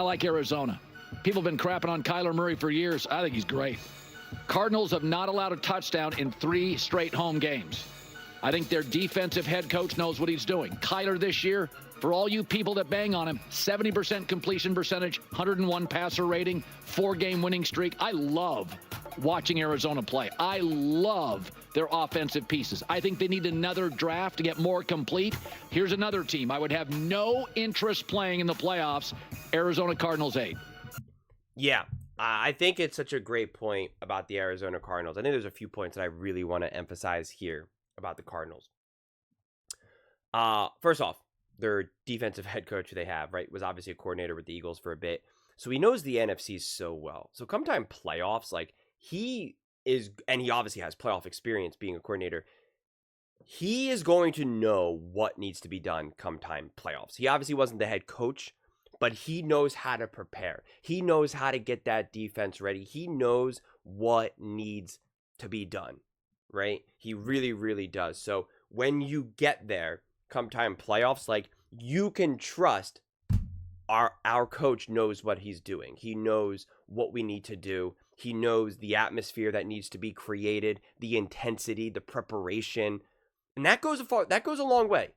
I like Arizona. People have been crapping on Kyler Murray for years. I think he's great. Cardinals have not allowed a touchdown in 3 straight home games. I think their defensive head coach knows what he's doing. Kyler this year, for all you people that bang on him, 70% completion percentage, 101 passer rating, 4-game winning streak. I love watching Arizona play. I love their offensive pieces. I think they need another draft to get more complete. Here's another team I would have no interest playing in the playoffs, Arizona Cardinals 8. Yeah, I think it's such a great point about the Arizona Cardinals. I think there's a few points that I really want to emphasize here about the Cardinals. First off, their defensive head coach who they have, right, was obviously a coordinator with the Eagles for a bit. So he knows the NFC so well. So come time playoffs, like he is, and he obviously has playoff experience being a coordinator. He is going to know what needs to be done come time playoffs. He obviously wasn't the head coach, but he knows how to prepare. He knows how to get that defense ready. He knows what needs to be done, right? He really, really does. So when you get there, come time playoffs, like you can trust our coach knows what he's doing. He knows what we need to do. He knows the atmosphere that needs to be created, the intensity, the preparation. And that goes a long way.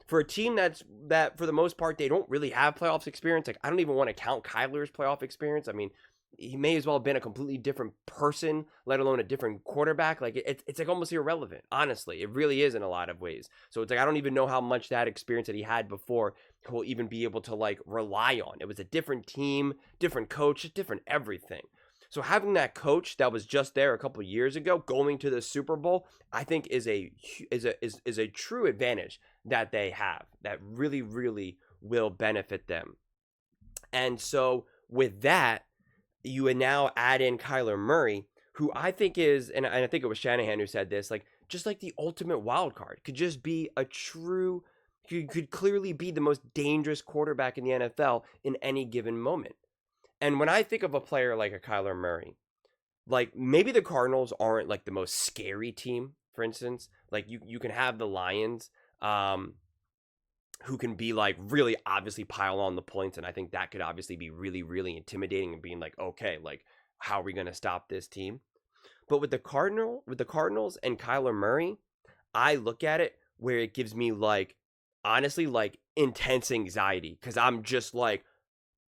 For a team that for the most part they don't really have playoffs experience. Like I don't even want to count Kyler's playoff experience. I mean, he may as well have been a completely different person, let alone a different quarterback. Like it's like almost irrelevant. Honestly, it really is in a lot of ways. So it's like I don't even know how much that experience that he had before he'll even be able to like rely on. It was a different team, different coach, different everything. So having that coach that was just there a couple of years ago going to the Super Bowl, I think is a true advantage that they have that really, really will benefit them. And so with that, you would now add in Kyler Murray, who I think is, and I think it was Shanahan who said this, like just like the ultimate wild card, could just be a true, could clearly be the most dangerous quarterback in the NFL in any given moment. And when I think of a player like a Kyler Murray, like maybe the Cardinals aren't like the most scary team, for instance. Like you can have the Lions, who can be like really obviously pile on the points. And I think that could obviously be really, really intimidating and being like, okay, like how are we going to stop this team? But with the Cardinals and Kyler Murray, I look at it where it gives me like, honestly, like intense anxiety. Cause I'm just like,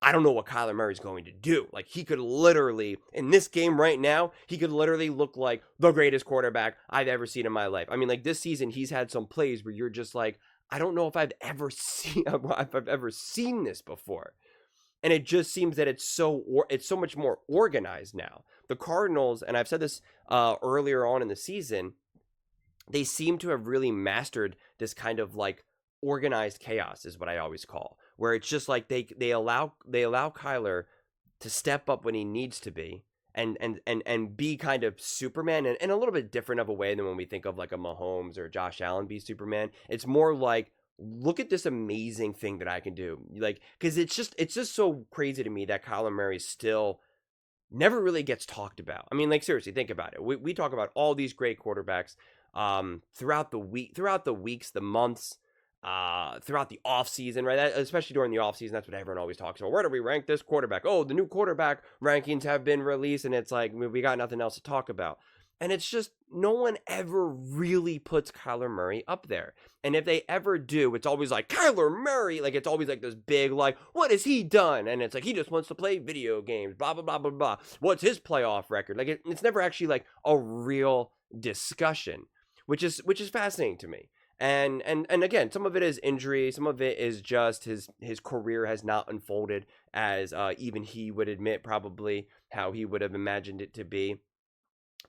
I don't know what Kyler Murray's going to do. Like he could literally, in this game right now, he could literally look like the greatest quarterback I've ever seen in my life. I mean, like this season, he's had some plays where you're just like, I don't know if I've ever seen this before. And it just seems that it's so much more organized now. The Cardinals, and I've said this earlier on in the season, they seem to have really mastered this kind of like organized chaos is what I always call, where it's just like they allow Kyler to step up when he needs to be and be kind of Superman and a little bit different of a way than when we think of like a Mahomes or Josh Allen be Superman. It's more like, look at this amazing thing that I can do. Like, cause it's just so crazy to me that Kyler Murray still never really gets talked about. I mean, like seriously, think about it. We talk about all these great quarterbacks throughout the weeks, the months, throughout the offseason, right? Especially during the offseason, that's what everyone always talks about. Where do we rank this quarterback? Oh, the new quarterback rankings have been released, and it's like, we got nothing else to talk about. And it's just, no one ever really puts Kyler Murray up there. And if they ever do, it's always like, Kyler Murray, like it's always like this big, like, what has he done? And it's like, he just wants to play video games, blah, blah, blah, blah, blah. What's his playoff record? Like, it's never actually like a real discussion, which is fascinating to me. And again, some of it is injury. Some of it is just his career has not unfolded as even he would admit probably how he would have imagined it to be.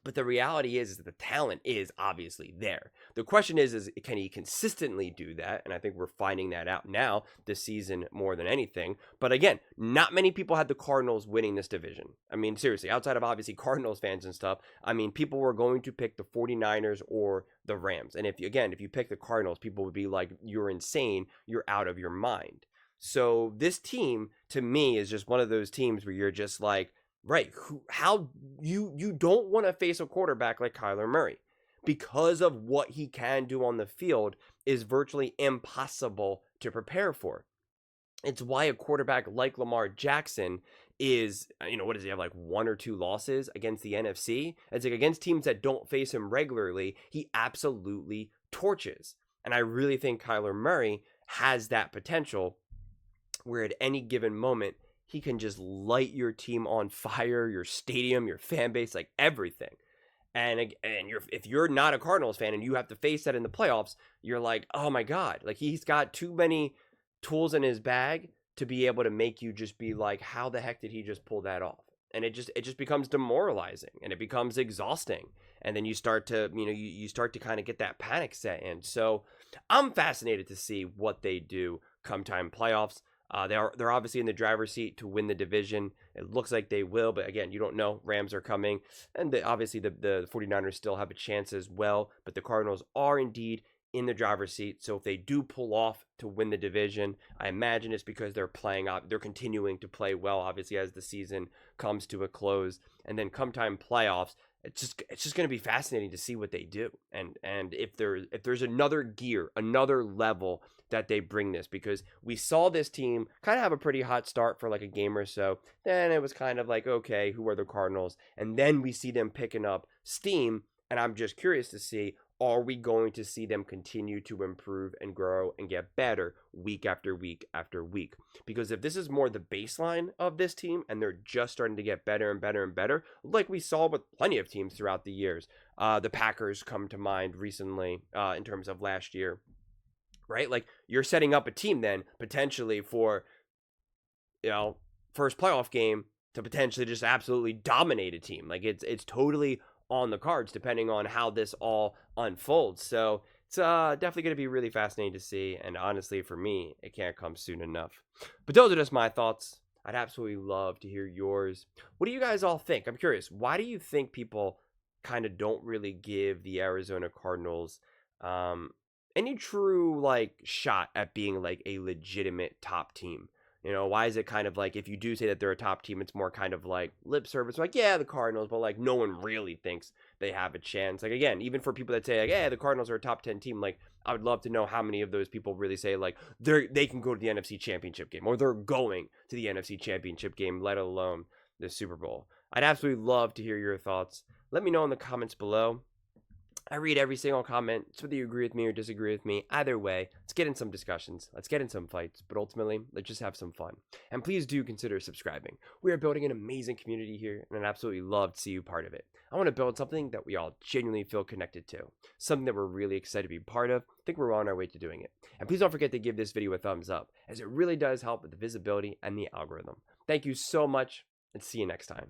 But the reality is that the talent is obviously there. The question is can he consistently do that? And I think we're finding that out now this season more than anything. But again, not many people had the Cardinals winning this division. I mean, seriously, outside of obviously Cardinals fans and stuff, I mean, people were going to pick the 49ers or the Rams. And if you pick the Cardinals, people would be like, you're insane. You're out of your mind. So this team, to me, is just one of those teams where you're just like, right, how you don't want to face a quarterback like Kyler Murray because of what he can do on the field is virtually impossible to prepare for. It's why a quarterback like Lamar Jackson is, what does he have, like 1 or 2 losses against the NFC? It's like against teams that don't face him regularly, he absolutely torches. And I really think Kyler Murray has that potential where at any given moment, he can just light your team on fire, your stadium, your fan base, like everything. And if you're not a Cardinals fan and you have to face that in the playoffs, you're like, oh my God, like he's got too many tools in his bag to be able to make you just be like, how the heck did he just pull that off? And it just becomes demoralizing and it becomes exhausting. And then you start to, you start to kind of get that panic set in. So I'm fascinated to see what they do come time playoffs. They're obviously in the driver's seat to win the division. It looks like they will, but again, you don't know. Rams are coming, and obviously the 49ers still have a chance as well, but the Cardinals are indeed in the driver's seat. So if they do pull off to win the division, I imagine it's because they're continuing to play well, obviously, as the season comes to a close. And then come time playoffs, it's just going to be fascinating to see what they do. And if there's another gear, another level that they bring this, because we saw this team kind of have a pretty hot start for like a game or so. Then it was kind of like, okay, who are the Cardinals? And then we see them picking up steam. And I'm just curious to see, are we going to see them continue to improve and grow and get better week after week after week? Because if this is more the baseline of this team and they're just starting to get better and better and better, like we saw with plenty of teams throughout the years, the Packers come to mind recently in terms of last year, right? Like you're setting up a team then potentially for, first playoff game to potentially just absolutely dominate a team. Like it's totally on the cards depending on how this all unfolds. So it's definitely going to be really fascinating to see. And honestly, for me, it can't come soon enough. But those are just my thoughts. I'd absolutely love to hear yours. What do you guys all think? I'm curious. Why do you think people kind of don't really give the Arizona Cardinals any true like shot at being like a legitimate top team? Why is it kind of like, if you do say that they're a top team, it's more kind of like lip service, like, yeah, the Cardinals, but like no one really thinks they have a chance. Like, again, even for people that say like, yeah, the Cardinals are a top 10 team, like I would love to know how many of those people really say like they can go to the NFC Championship game, or they're going to the NFC Championship game, let alone the Super Bowl. I'd absolutely love to hear your thoughts. Let me know in the comments below. I read every single comment, so whether you agree with me or disagree with me, either way, let's get in some discussions, let's get in some fights, but ultimately, let's just have some fun. And please do consider subscribing. We are building an amazing community here, and I'd absolutely love to see you part of it. I want to build something that we all genuinely feel connected to, something that we're really excited to be part of. I think we're on our way to doing it. And please don't forget to give this video a thumbs up, as it really does help with the visibility and the algorithm. Thank you so much, and see you next time.